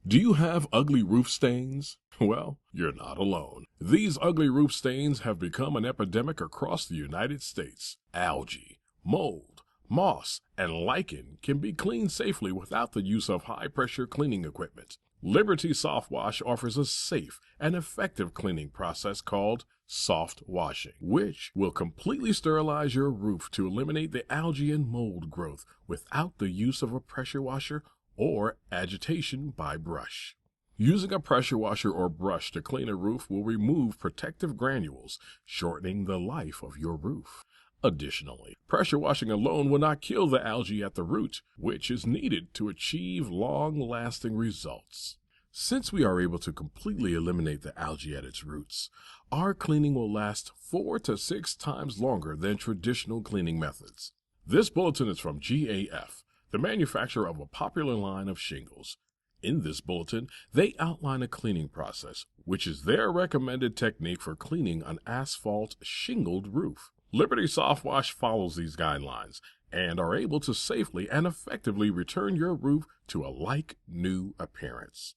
Do you have ugly roof stains? Well, you're not alone. These ugly roof stains have become an epidemic across the United States. Algae, mold, moss, and lichen can be cleaned safely without the use of high-pressure cleaning equipment. Liberty softWash offers a safe and effective cleaning process called soft washing, which will completely sterilize your roof to eliminate the algae and mold growth without the use of a pressure washer or agitation by brush. Using a pressure washer or brush to clean a roof will remove protective granules, shortening the life of your roof. Additionally, pressure washing alone will not kill the algae at the root, which is needed to achieve long-lasting results. Since we are able to completely eliminate the algae at its roots, our cleaning will last 4 to 6 times longer than traditional cleaning methods. This bulletin is from GAF, the manufacturer of a popular line of shingles. In this bulletin, they outline a cleaning process, which is their recommended technique for cleaning an asphalt shingled roof. Liberty softWash follows these guidelines and are able to safely and effectively return your roof to a like-new appearance.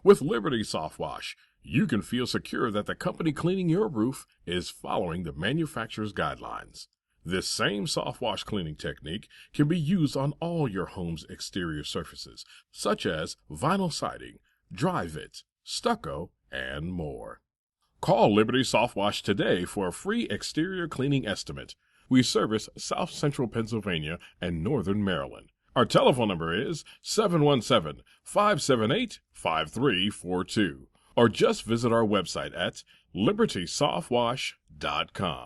With Liberty softWash, you can feel secure that the company cleaning your roof is following the manufacturer's guidelines. This same softWash cleaning technique can be used on all your home's exterior surfaces, such as vinyl siding, dry-vit, stucco, and more. Call Liberty softWash today for a free exterior cleaning estimate. We service South Central Pennsylvania and Northern Maryland. Our telephone number is 717-578-5342, or just visit our website at libertysoftwash.com.